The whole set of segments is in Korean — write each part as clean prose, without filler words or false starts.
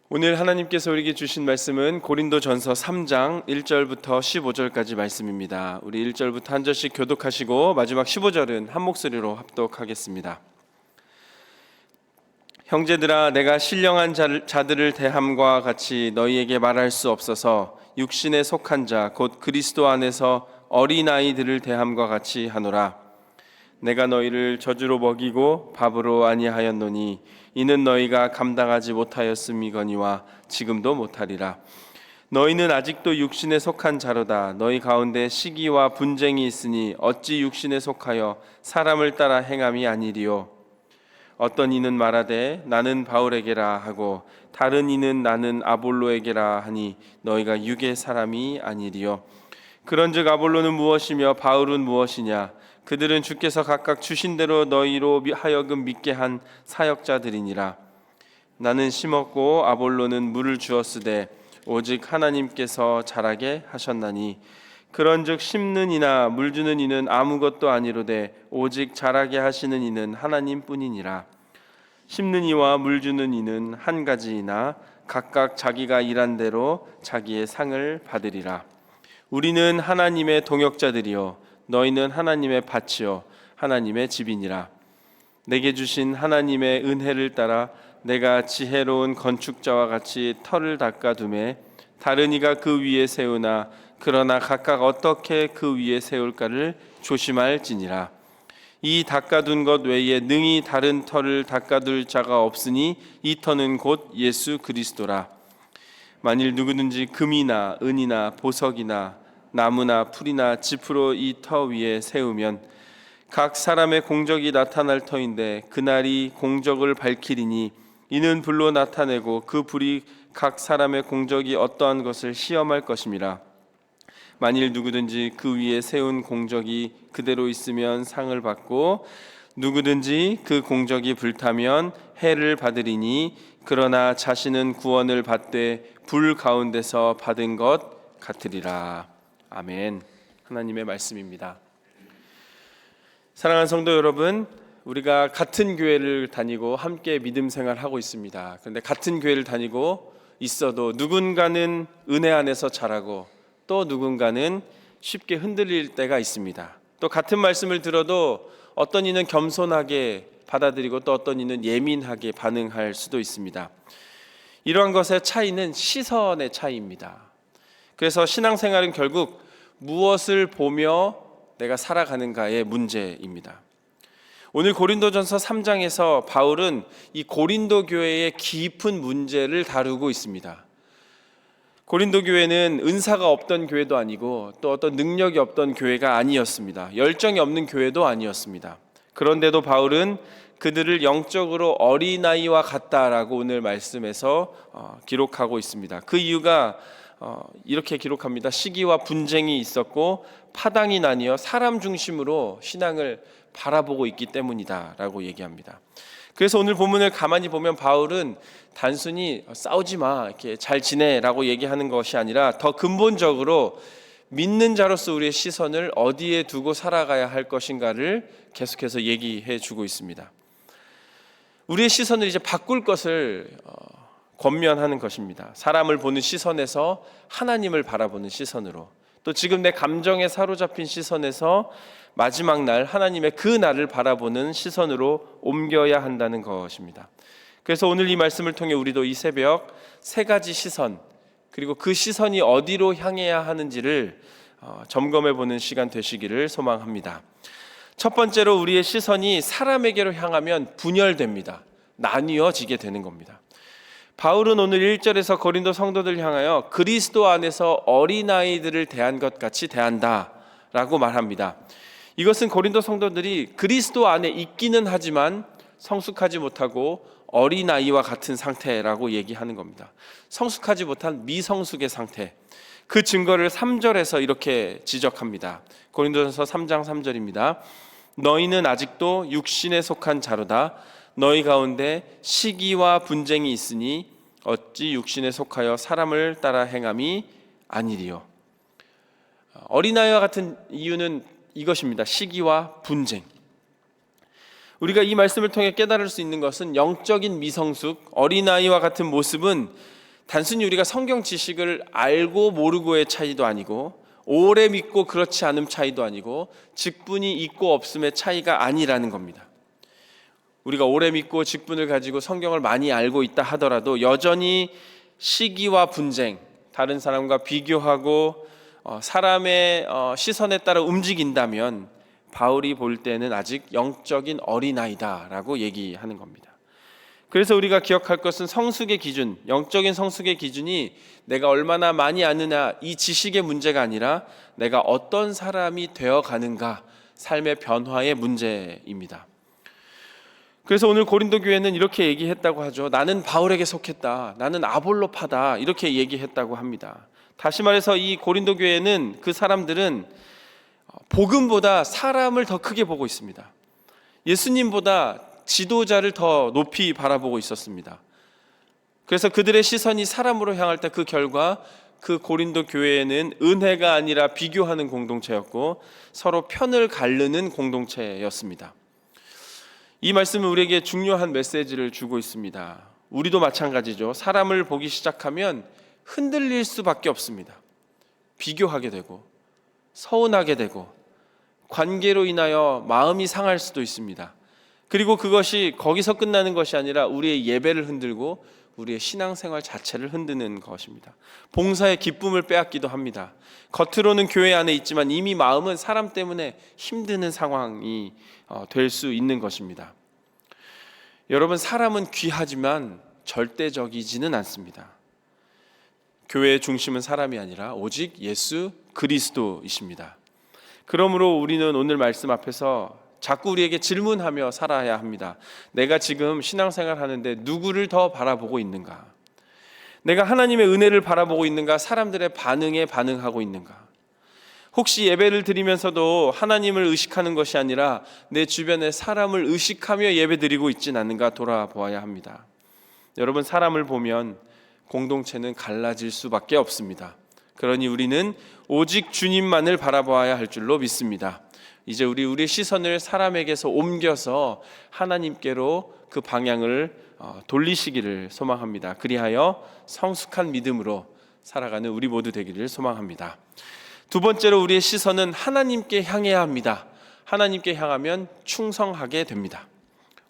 오늘 하나님께서 우리에게 주신 말씀은 고린도전서 3장 1절부터 15절까지 말씀입니다. 우리 1절부터 한 절씩 교독하시고 마지막 15절은 한 목소리로 합독하겠습니다. 형제들아, 내가 신령한 자들을 대함과 같이 너희에게 말할 수 없어서 육신에 속한 자 곧 그리스도 안에서 어린아이들을 대함과 같이 하노라. 내가 너희를 젖으로 먹이고 밥으로 아니하였노니 이는 너희가 감당하지 못하였음이거니와 지금도 못하리라. 너희는 아직도 육신에 속한 자로다. 너희 가운데 시기와 분쟁이 있으니 어찌 육신에 속하여 사람을 따라 행함이 아니리요. 어떤 이는 말하되 나는 바울에게라 하고 다른 이는 나는 아볼로에게라 하니 너희가 육의 사람이 아니리요. 그런즉 아볼로는 무엇이며 바울은 무엇이냐? 그들은 주께서 각각 주신 대로 너희로 하여금 믿게 한 사역자들이니라. 나는 심었고 아볼로는 물을 주었으되 오직 하나님께서 자라게 하셨나니 그런즉 심는 이나 물 주는 이는 아무것도 아니로되 오직 자라게 하시는 이는 하나님뿐이니라. 심는 이와 물 주는 이는 한 가지이나 각각 자기가 일한 대로 자기의 상을 받으리라. 우리는 하나님의 동역자들이요 너희는 하나님의 밭이요 하나님의 집이니라. 내게 주신 하나님의 은혜를 따라 내가 지혜로운 건축자와 같이 터를 닦아두매 다른 이가 그 위에 세우나 그러나 각각 어떻게 그 위에 세울까를 조심할지니라. 이 닦아둔 것 외에 능히 다른 터를 닦아둘 자가 없으니 이 터는 곧 예수 그리스도라. 만일 누구든지 금이나 은이나 보석이나 나무나 풀이나 짚으로 이 터 위에 세우면 각 사람의 공적이 나타날 터인데 그날이 공적을 밝히리니 이는 불로 나타내고 그 불이 각 사람의 공적이 어떠한 것을 시험할 것임이라. 만일 누구든지 그 위에 세운 공적이 그대로 있으면 상을 받고 누구든지 그 공적이 불타면 해를 받으리니 그러나 자신은 구원을 받되 불 가운데서 받은 것 같으리라. 아멘. 하나님의 말씀입니다. 사랑하는 성도 여러분, 우리가 같은 교회를 다니고 함께 믿음 생활하고 있습니다. 그런데 같은 교회를 다니고 있어도 누군가는 은혜 안에서 자라고 또 누군가는 쉽게 흔들릴 때가 있습니다. 또 같은 말씀을 들어도 어떤 이는 겸손하게 받아들이고 또 어떤 이는 예민하게 반응할 수도 있습니다. 이러한 것의 차이는 시선의 차이입니다. 그래서 신앙생활은 결국 무엇을 보며 내가 살아가는가의 문제입니다. 오늘 고린도전서 3장에서 바울은 이 고린도 교회의 깊은 문제를 다루고 있습니다. 고린도 교회는 은사가 없던 교회도 아니고 또 어떤 능력이 없던 교회가 아니었습니다. 열정이 없는 교회도 아니었습니다. 그런데도 바울은 그들을 영적으로 어린아이와 같다라고 오늘 말씀에서 기록하고 있습니다. 그 이유가 이렇게 기록합니다. 시기와 분쟁이 있었고 파당이 나뉘어 사람 중심으로 신앙을 바라보고 있기 때문이다 라고 얘기합니다. 그래서 오늘 본문을 가만히 보면 바울은 단순히 싸우지 마, 이렇게 잘 지내라고 얘기하는 것이 아니라 더 근본적으로 믿는 자로서 우리의 시선을 어디에 두고 살아가야 할 것인가를 계속해서 얘기해 주고 있습니다. 우리의 시선을 이제 바꿀 것을 권면하는 것입니다. 사람을 보는 시선에서 하나님을 바라보는 시선으로, 또 지금 내 감정에 사로잡힌 시선에서 마지막 날 하나님의 그 날을 바라보는 시선으로 옮겨야 한다는 것입니다. 그래서 오늘 이 말씀을 통해 우리도 이 새벽 세 가지 시선, 그리고 그 시선이 어디로 향해야 하는지를 점검해 보는 시간 되시기를 소망합니다. 첫 번째로 우리의 시선이 사람에게로 향하면 분열됩니다. 나뉘어지게 되는 겁니다. 바울은 오늘 1절에서 고린도 성도들 향하여 그리스도 안에서 어린아이들을 대한 것 같이 대한다 라고 말합니다. 이것은 고린도 성도들이 그리스도 안에 있기는 하지만 성숙하지 못하고 어린아이와 같은 상태라고 얘기하는 겁니다. 성숙하지 못한 미성숙의 상태, 그 증거를 3절에서 이렇게 지적합니다. 고린도전서 3장 3절입니다. 너희는 아직도 육신에 속한 자로다. 너희 가운데 시기와 분쟁이 있으니 어찌 육신에 속하여 사람을 따라 행함이 아니리요. 어린아이와 같은 이유는 이것입니다. 시기와 분쟁. 우리가 이 말씀을 통해 깨달을 수 있는 것은 영적인 미성숙, 어린아이와 같은 모습은 단순히 우리가 성경 지식을 알고 모르고의 차이도 아니고 오래 믿고 그렇지 않음 차이도 아니고 직분이 있고 없음의 차이가 아니라는 겁니다. 우리가 오래 믿고 직분을 가지고 성경을 많이 알고 있다 하더라도 여전히 시기와 분쟁, 다른 사람과 비교하고 사람의 시선에 따라 움직인다면 바울이 볼 때는 아직 영적인 어린아이다라고 얘기하는 겁니다. 그래서 우리가 기억할 것은 성숙의 기준, 영적인 성숙의 기준이 내가 얼마나 많이 아느냐 이 지식의 문제가 아니라 내가 어떤 사람이 되어가는가, 삶의 변화의 문제입니다. 그래서 오늘 고린도 교회는 이렇게 얘기했다고 하죠. 나는 바울에게 속했다, 나는 아볼로파다, 이렇게 얘기했다고 합니다. 다시 말해서 이 고린도 교회는, 그 사람들은 복음보다 사람을 더 크게 보고 있습니다. 예수님보다 지도자를 더 높이 바라보고 있었습니다. 그래서 그들의 시선이 사람으로 향할 때 그 결과 그 고린도 교회에는 은혜가 아니라 비교하는 공동체였고 서로 편을 가르는 공동체였습니다. 이 말씀은 우리에게 중요한 메시지를 주고 있습니다. 우리도 마찬가지죠. 사람을 보기 시작하면 흔들릴 수밖에 없습니다. 비교하게 되고 서운하게 되고 관계로 인하여 마음이 상할 수도 있습니다. 그리고 그것이 거기서 끝나는 것이 아니라 우리의 예배를 흔들고 우리의 신앙생활 자체를 흔드는 것입니다. 봉사의 기쁨을 빼앗기도 합니다. 겉으로는 교회 안에 있지만 이미 마음은 사람 때문에 힘드는 상황이 될 수 있는 것입니다. 여러분, 사람은 귀하지만 절대적이지는 않습니다. 교회의 중심은 사람이 아니라 오직 예수 그리스도이십니다. 그러므로 우리는 오늘 말씀 앞에서 자꾸 우리에게 질문하며 살아야 합니다. 내가 지금 신앙생활 하는데 누구를 더 바라보고 있는가? 내가 하나님의 은혜를 바라보고 있는가? 사람들의 반응에 반응하고 있는가? 혹시 예배를 드리면서도 하나님을 의식하는 것이 아니라 내 주변의 사람을 의식하며 예배 드리고 있지는 않는가 돌아보아야 합니다. 여러분, 사람을 보면 공동체는 갈라질 수밖에 없습니다. 그러니 우리는 오직 주님만을 바라보아야 할 줄로 믿습니다. 이제 우리의 시선을 사람에게서 옮겨서 하나님께로 그 방향을 돌리시기를 소망합니다. 그리하여 성숙한 믿음으로 살아가는 우리 모두 되기를 소망합니다. 두 번째로 우리의 시선은 하나님께 향해야 합니다. 하나님께 향하면 충성하게 됩니다.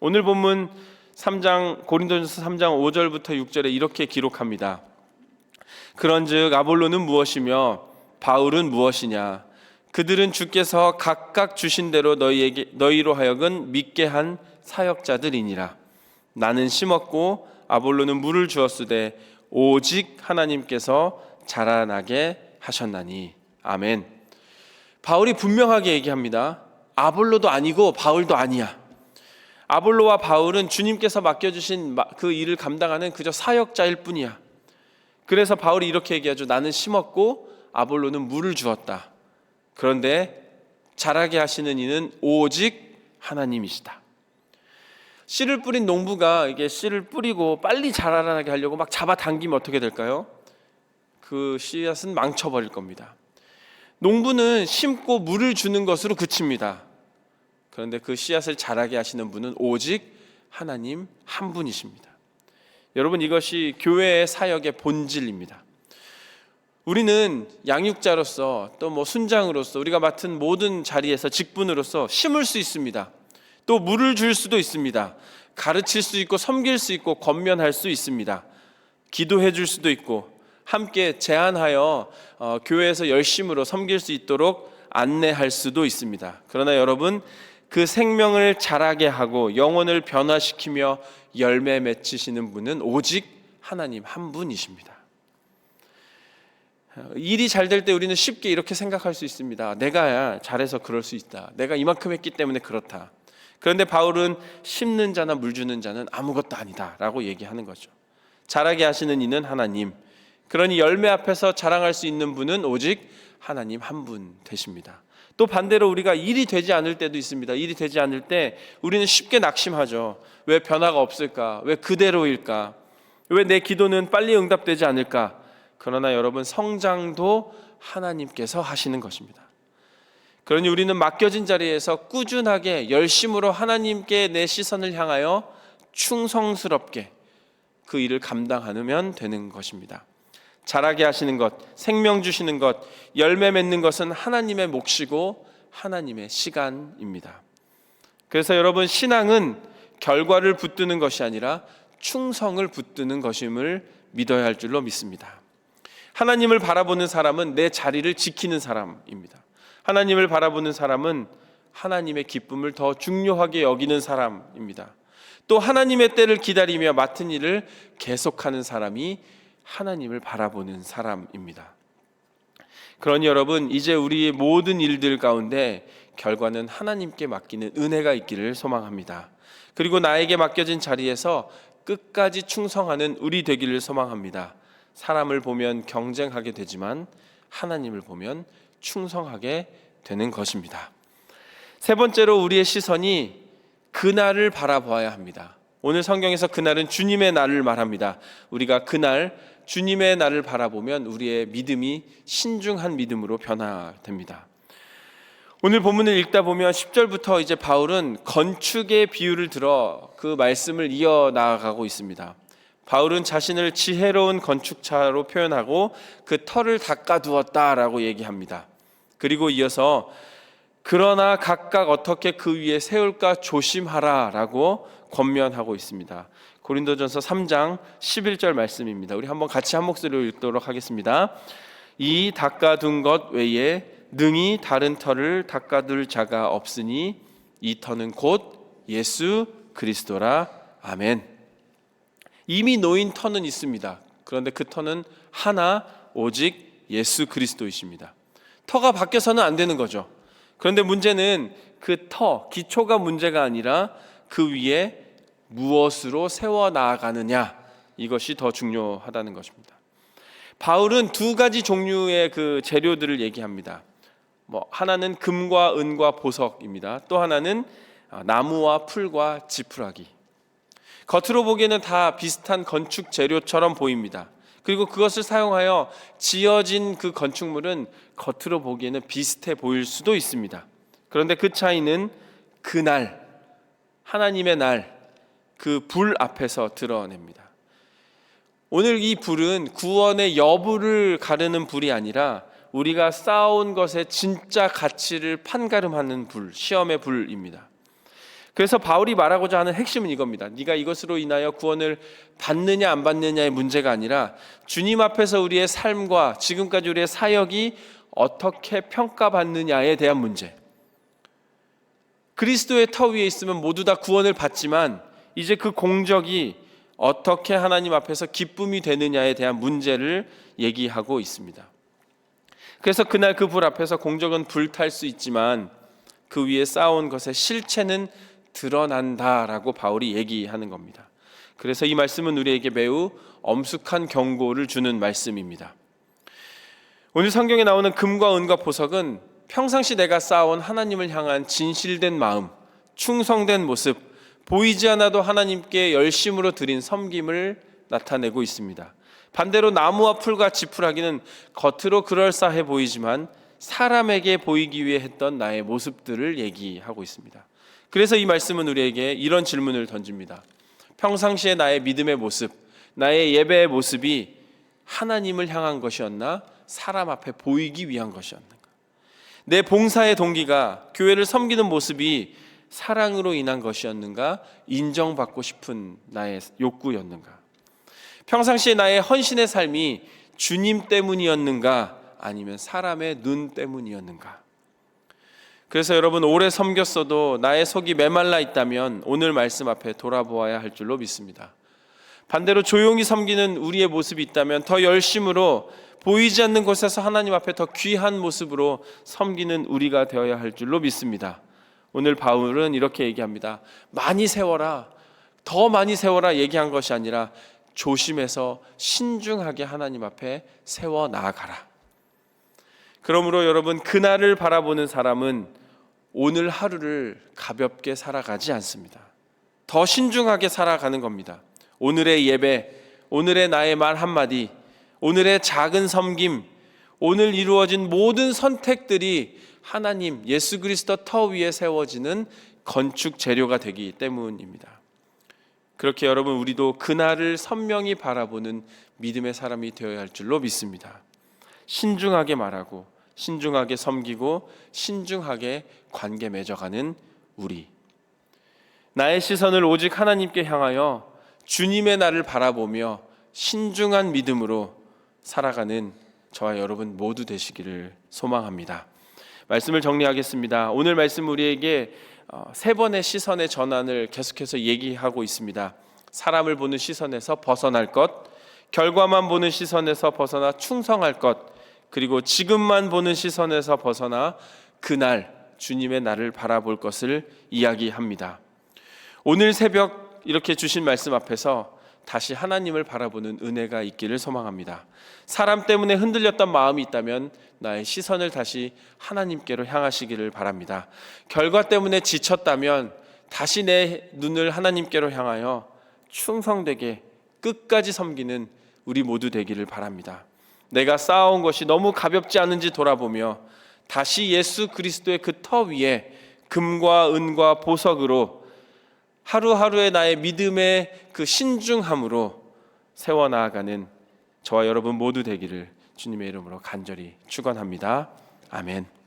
오늘 본문 3장, 고린도전서 3장 5절부터 6절에 이렇게 기록합니다. 그런즉 아볼로는 무엇이며 바울은 무엇이냐? 그들은 주께서 각각 주신 대로 너희로 하여금 믿게 한 사역자들이니라. 나는 심었고 아볼로는 물을 주었으되 오직 하나님께서 자라나게 하셨나니. 아멘. 바울이 분명하게 얘기합니다. 아볼로도 아니고 바울도 아니야. 아볼로와 바울은 주님께서 맡겨주신 그 일을 감당하는 그저 사역자일 뿐이야. 그래서 바울이 이렇게 얘기하죠. 나는 심었고 아볼로는 물을 주었다. 그런데 자라게 하시는 이는 오직 하나님이시다. 씨를 뿌린 농부가 이게 씨를 뿌리고 빨리 자라나게 하려고 막 잡아당기면 어떻게 될까요? 그 씨앗은 망쳐버릴 겁니다. 농부는 심고 물을 주는 것으로 그칩니다. 그런데 그 씨앗을 자라게 하시는 분은 오직 하나님 한 분이십니다. 여러분, 이것이 교회의 사역의 본질입니다. 우리는 양육자로서 또 순장으로서 우리가 맡은 모든 자리에서 직분으로서 심을 수 있습니다. 또 물을 줄 수도 있습니다. 가르칠 수 있고 섬길 수 있고 권면할 수 있습니다. 기도해 줄 수도 있고 함께 제안하여 교회에서 열심으로 섬길 수 있도록 안내할 수도 있습니다. 그러나 여러분, 그 생명을 자라게 하고 영혼을 변화시키며 열매 맺히시는 분은 오직 하나님 한 분이십니다. 일이 잘 될 때 우리는 쉽게 이렇게 생각할 수 있습니다. 내가 잘해서 그럴 수 있다. 내가 이만큼 했기 때문에 그렇다. 그런데 바울은 심는 자나 물 주는 자는 아무것도 아니다 라고 얘기하는 거죠. 자라게 하시는 이는 하나님. 그러니 열매 앞에서 자랑할 수 있는 분은 오직 하나님 한 분 되십니다. 또 반대로 우리가 일이 되지 않을 때도 있습니다. 일이 되지 않을 때 우리는 쉽게 낙심하죠. 왜 변화가 없을까? 왜 그대로일까? 왜 내 기도는 빨리 응답되지 않을까? 그러나 여러분, 성장도 하나님께서 하시는 것입니다. 그러니 우리는 맡겨진 자리에서 꾸준하게 열심으로 하나님께 내 시선을 향하여 충성스럽게 그 일을 감당하면 되는 것입니다. 자라게 하시는 것, 생명 주시는 것, 열매 맺는 것은 하나님의 몫이고 하나님의 시간입니다. 그래서 여러분, 신앙은 결과를 붙드는 것이 아니라 충성을 붙드는 것임을 믿어야 할 줄로 믿습니다. 하나님을 바라보는 사람은 내 자리를 지키는 사람입니다. 하나님을 바라보는 사람은 하나님의 기쁨을 더 중요하게 여기는 사람입니다. 또 하나님의 때를 기다리며 맡은 일을 계속하는 사람이 하나님을 바라보는 사람입니다. 그러니 여러분, 이제 우리의 모든 일들 가운데 결과는 하나님께 맡기는 은혜가 있기를 소망합니다. 그리고 나에게 맡겨진 자리에서 끝까지 충성하는 우리 되기를 소망합니다. 사람을 보면 경쟁하게 되지만 하나님을 보면 충성하게 되는 것입니다. 세 번째로, 우리의 시선이 그날을 바라보아야 합니다. 오늘 성경에서 그날은 주님의 날을 말합니다. 우리가 그날 주님의 날을 바라보면 우리의 믿음이 신중한 믿음으로 변화됩니다. 오늘 본문을 읽다 보면 10절부터 이제 바울은 건축의 비유를 들어 그 말씀을 이어나가고 있습니다. 바울은 자신을 지혜로운 건축자로 표현하고 그 터를 닦아두었다라고 얘기합니다. 그리고 이어서 그러나 각각 어떻게 그 위에 세울까 조심하라라고 권면하고 있습니다. 고린도전서 3장 11절 말씀입니다. 우리 한번 같이 한 목소리로 읽도록 하겠습니다. 이 닦아둔 것 외에 능히 다른 터를 닦아둘 자가 없으니 이 터는 곧 예수 그리스도라. 아멘. 이미 놓인 터는 있습니다. 그런데 그 터는 하나, 오직 예수 그리스도이십니다. 터가 바뀌어서는 안 되는 거죠. 그런데 문제는 그 터, 기초가 문제가 아니라 그 위에 무엇으로 세워 나아가느냐, 이것이 더 중요하다는 것입니다. 바울은 두 가지 종류의 그 재료들을 얘기합니다. 하나는 금과 은과 보석입니다. 또 하나는 나무와 풀과 지푸라기. 겉으로 보기에는 다 비슷한 건축 재료처럼 보입니다. 그리고 그것을 사용하여 지어진 그 건축물은 겉으로 보기에는 비슷해 보일 수도 있습니다. 그런데 그 차이는 그날, 하나님의 날, 그 불 앞에서 드러냅니다. 오늘 이 불은 구원의 여부를 가르는 불이 아니라 우리가 쌓아온 것의 진짜 가치를 판가름하는 불, 시험의 불입니다. 그래서 바울이 말하고자 하는 핵심은 이겁니다. 네가 이것으로 인하여 구원을 받느냐 안 받느냐의 문제가 아니라 주님 앞에서 우리의 삶과 지금까지 우리의 사역이 어떻게 평가받느냐에 대한 문제. 그리스도의 터 위에 있으면 모두 다 구원을 받지만 이제 그 공적이 어떻게 하나님 앞에서 기쁨이 되느냐에 대한 문제를 얘기하고 있습니다. 그래서 그날 그 불 앞에서 공적은 불탈 수 있지만 그 위에 쌓아온 것의 실체는 드러난다라고 바울이 얘기하는 겁니다. 그래서 이 말씀은 우리에게 매우 엄숙한 경고를 주는 말씀입니다. 오늘 성경에 나오는 금과 은과 보석은 평상시 내가 쌓아온 하나님을 향한 진실된 마음, 충성된 모습, 보이지 않아도 하나님께 열심으로 드린 섬김을 나타내고 있습니다. 반대로 나무와 풀과 지푸라기는 겉으로 그럴싸해 보이지만 사람에게 보이기 위해 했던 나의 모습들을 얘기하고 있습니다. 그래서 이 말씀은 우리에게 이런 질문을 던집니다. 평상시에 나의 믿음의 모습, 나의 예배의 모습이 하나님을 향한 것이었나, 사람 앞에 보이기 위한 것이었는가? 내 봉사의 동기가 교회를 섬기는 모습이 사랑으로 인한 것이었는가, 인정받고 싶은 나의 욕구였는가? 평상시에 나의 헌신의 삶이 주님 때문이었는가, 아니면 사람의 눈 때문이었는가? 그래서 여러분, 오래 섬겼어도 나의 속이 메말라 있다면 오늘 말씀 앞에 돌아보아야 할 줄로 믿습니다. 반대로 조용히 섬기는 우리의 모습이 있다면 더 열심으로 보이지 않는 곳에서 하나님 앞에 더 귀한 모습으로 섬기는 우리가 되어야 할 줄로 믿습니다. 오늘 바울은 이렇게 얘기합니다. 많이 세워라, 더 많이 세워라 얘기한 것이 아니라 조심해서 신중하게 하나님 앞에 세워 나아가라. 그러므로 여러분, 그날을 바라보는 사람은 오늘 하루를 가볍게 살아가지 않습니다. 더 신중하게 살아가는 겁니다. 오늘의 예배, 오늘의 나의 말 한마디, 오늘의 작은 섬김, 오늘 이루어진 모든 선택들이 하나님, 예수 그리스도 터 위에 세워지는 건축 재료가 되기 때문입니다. 그렇게 여러분 우리도 그날을 선명히 바라보는 믿음의 사람이 되어야 할 줄로 믿습니다. 신중하게 말하고 신중하게 섬기고 신중하게 관계 맺어가는 우리. 나의 시선을 오직 하나님께 향하여 주님의 날을 바라보며 신중한 믿음으로 살아가는 저와 여러분 모두 되시기를 소망합니다. 말씀을 정리하겠습니다. 오늘 말씀 우리에게 세 번의 시선의 전환을 계속해서 얘기하고 있습니다. 사람을 보는 시선에서 벗어날 것, 결과만 보는 시선에서 벗어나 충성할 것, 그리고 지금만 보는 시선에서 벗어나 그날 주님의 날을 바라볼 것을 이야기합니다. 오늘 새벽 이렇게 주신 말씀 앞에서 다시 하나님을 바라보는 은혜가 있기를 소망합니다. 사람 때문에 흔들렸던 마음이 있다면 나의 시선을 다시 하나님께로 향하시기를 바랍니다. 결과 때문에 지쳤다면 다시 내 눈을 하나님께로 향하여 충성되게 끝까지 섬기는 우리 모두 되기를 바랍니다. 내가 쌓아온 것이 너무 가볍지 않은지 돌아보며 다시 예수 그리스도의 그 터 위에 금과 은과 보석으로 하루하루의 나의 믿음의 그 신중함으로 세워나가는 저와 여러분 모두 되기를 주님의 이름으로 간절히 축원합니다. 아멘.